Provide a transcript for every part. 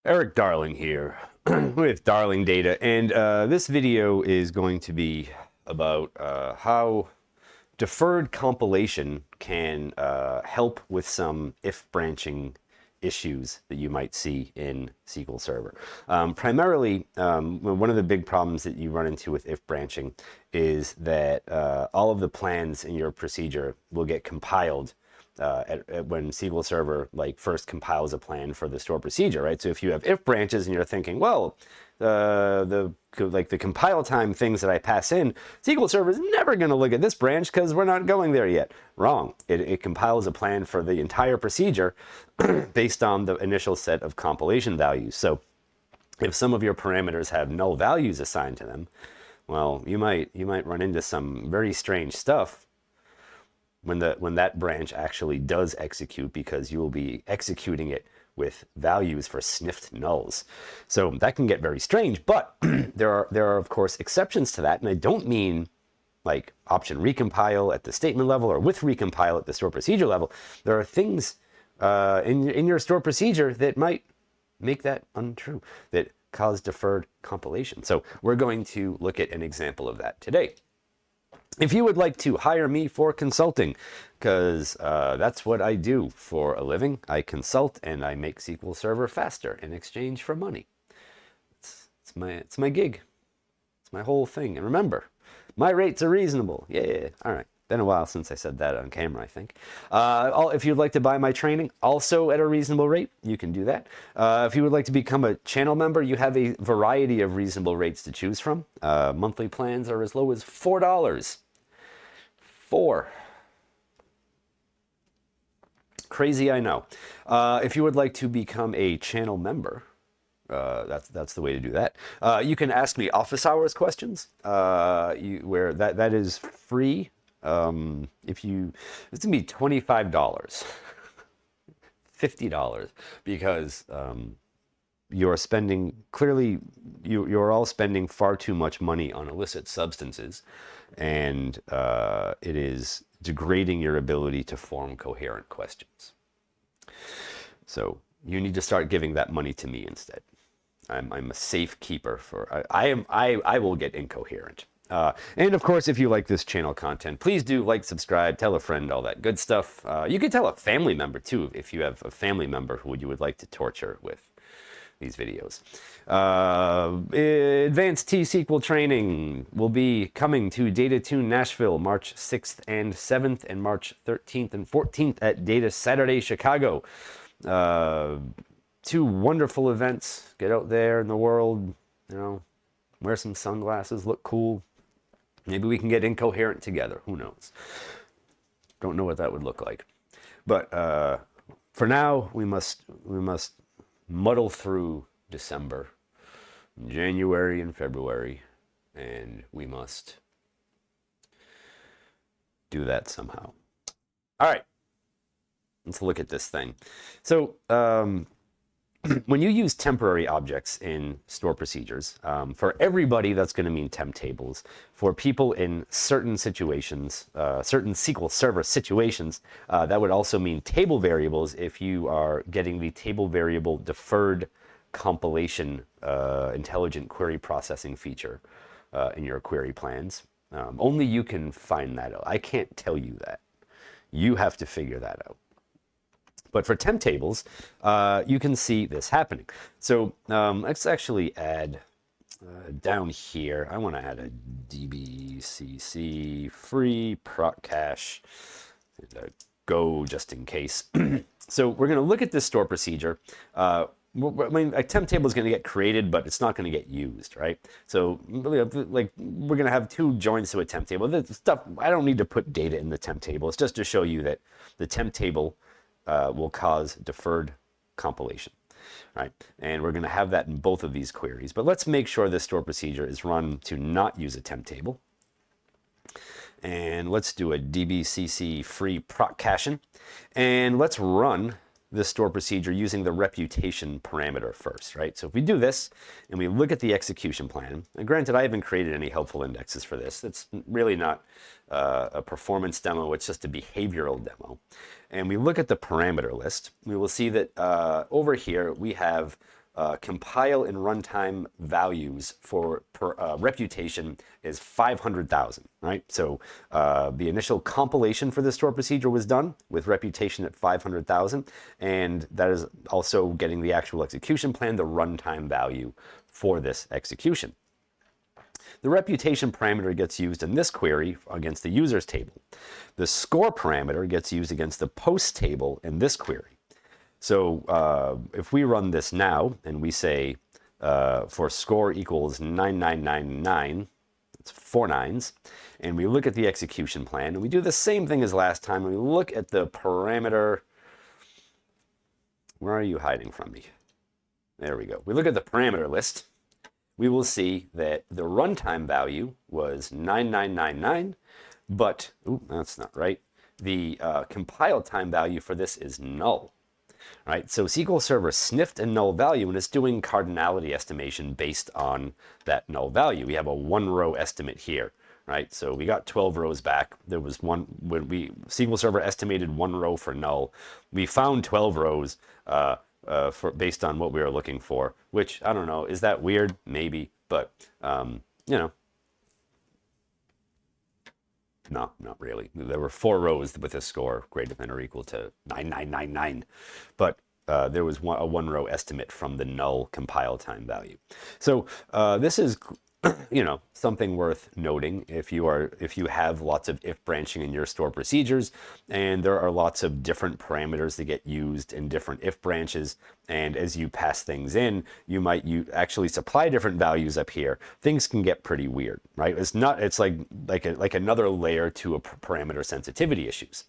Eric Darling here with Darling Data, and this video is going to be about how deferred compilation can help with some if branching issues that you might see in SQL Server. Primarily, one of the big problems that you run into with if branching is that all of the plans in your procedure will get compiled when SQL Server first compiles a plan for the store procedure, right? So if you have if branches and you're thinking, well, the compile time things that I pass in, SQL Server is never going to look at this branch because we're not going there yet. Wrong. It compiles a plan for the entire procedure based on the initial set of compilation values. So if some of your parameters have null values assigned to them, well, you might run into some very strange stuff when that branch actually does execute, because you will be executing it with values for sniffed nulls. So that can get very strange, but there are of course exceptions to that, and I don't mean like option recompile at the statement level or with recompile at the store procedure level. There are things in your store procedure that might make that untrue, that cause deferred compilation. So we're going to look at an example of that today. If you would like to hire me for consulting, because that's what I do for a living, I consult and I make SQL Server faster in exchange for money. It's my gig. It's my whole thing. And remember, my rates are reasonable. Yeah. All right. Been a while since I said that on camera, I think. If you'd like to buy my training, also at a reasonable rate, you can do that. If you would like to become a channel member, you have a variety of reasonable rates to choose from. Monthly plans are as low as $4. Crazy, I know. If you would like to become a channel member, that's the way to do that. You can ask me office hours questions, where that is free. It's gonna be $25, $50, because you're spending, clearly you're all spending far too much money on illicit substances, and it is degrading your ability to form coherent questions. So you need to start giving that money to me instead. I'm a safe keeper for, I will get incoherent. And of course, if you like this channel content, please do like, subscribe, tell a friend, all that good stuff. You can tell a family member too, if you have a family member who you would like to torture with these videos. Advanced T-SQL training will be coming to DataTune Nashville March 6th and 7th and March 13th and 14th at Data Saturday Chicago. Two wonderful events. Get out there in the world, wear some sunglasses, look cool. Maybe we can get incoherent together. Who knows? Don't know what that would look like. But for now, we must muddle through December, January, and February, and we must do that somehow. All right, let's look at this thing. So when you use temporary objects in store procedures, for everybody that's going to mean temp tables. For people in certain situations, certain SQL Server situations, that would also mean table variables if you are getting the table variable deferred compilation intelligent query processing feature in your query plans. Only you can find that out. I can't tell you that. You have to figure that out. But for temp tables, you can see this happening. So let's actually add down here. I want to add a dbcc free proc cache go just in case. So we're going to look at this store procedure. I mean, a temp table is going to get created, but it's not going to get used, right? So like we're going to have two joins to a temp table. This stuff, I don't need to put data in the temp table. It's just to show you that the temp table will cause deferred compilation, right? And we're going to have that in both of these queries. But let's make sure this store procedure is run to not use a temp table. And let's do a dbcc free proc caching. And let's run this store procedure using the reputation parameter first, right? So if we do this and we look at the execution plan, and granted, I haven't created any helpful indexes for this. It's really not a performance demo, it's just a behavioral demo. And we look at the parameter list, we will see that over here we have compile and runtime values for reputation is 500,000, right? So the initial compilation for this stored procedure was done with reputation at 500,000, and that is also getting the actual execution plan, the runtime value for this execution. The reputation parameter gets used in this query against the users table. The score parameter gets used against the post table in this query. So if we run this now and we say for score equals 9999, it's 4 nines, and we look at the execution plan, and we do the same thing as last time, and we look at the parameter. Where are you hiding from me? There we go. We look at the parameter list. We will see that the runtime value was 9999, but, ooh, that's not right. The compile time value for this is null. Right, so SQL Server sniffed a null value and it's doing cardinality estimation based on that null value. We have a 1-row estimate here, right? So we got 12 rows back. There was one when SQL Server estimated 1 row for null. We found 12 rows based on what we were looking for, which I don't know. Is that weird? Maybe, but you know. No, not really. There were 4 rows with a score greater than or equal to 9999, but there was a 1-row estimate from the null compile time value. So this is, you know, something worth noting if you have lots of if branching in your store procedures, and there are lots of different parameters that get used in different if branches, and as you pass things in, you might actually supply different values up here. Things can get pretty weird, right? It's like another layer to a parameter sensitivity issues.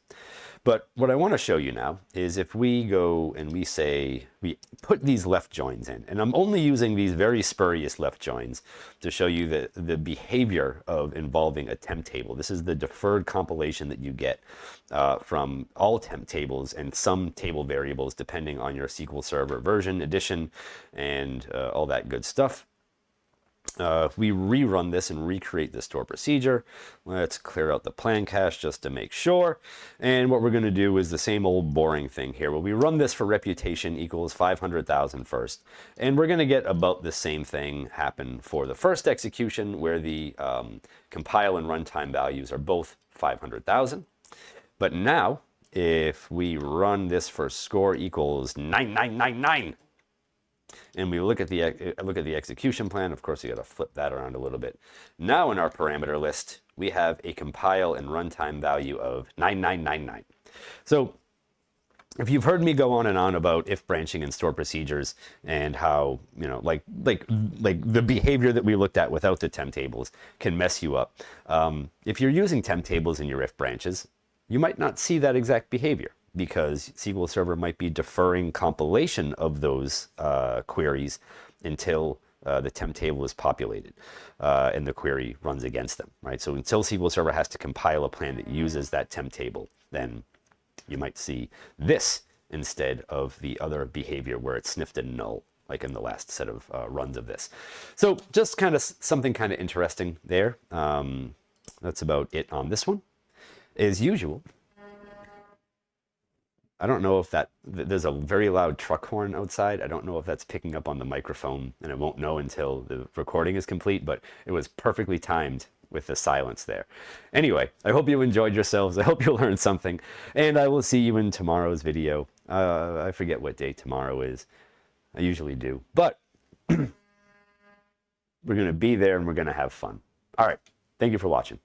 But what I want to show you now is if we go and we say, we put these left joins in, and I'm only using these very spurious left joins to show you the behavior of involving a temp table. This is the deferred compilation that you get from all temp tables and some table variables depending on your SQL Server version, edition, and all that good stuff. If we rerun this and recreate the store procedure, let's clear out the plan cache just to make sure. And what we're going to do is the same old boring thing here. Well, we run this for reputation equals 500,000 first, and we're going to get about the same thing happen for the first execution, where the compile and runtime values are both 500,000. But now, if we run this for score equals 9999, and we look at the execution plan, of course, we got to flip that around a little bit. Now in our parameter list, we have a compile and runtime value of 9999. So if you've heard me go on and on about if branching and store procedures and how, you know, like the behavior that we looked at without the temp tables can mess you up. If you're using temp tables in your if branches, you might not see that exact behavior, because SQL Server might be deferring compilation of those queries until the temp table is populated and the query runs against them, right? So until SQL Server has to compile a plan that uses that temp table, then you might see this instead of the other behavior where it's sniffed and null, like in the last set of runs of this. So just kind of something kind of interesting there. That's about it on this one. As usual, I don't know if there's a very loud truck horn outside. I don't know if that's picking up on the microphone, and I won't know until the recording is complete, but it was perfectly timed with the silence there. Anyway, I hope you enjoyed yourselves. I hope you learned something, and I will see you in tomorrow's video. I forget what day tomorrow is. I usually do, but we're going to be there and we're going to have fun. All right. Thank you for watching.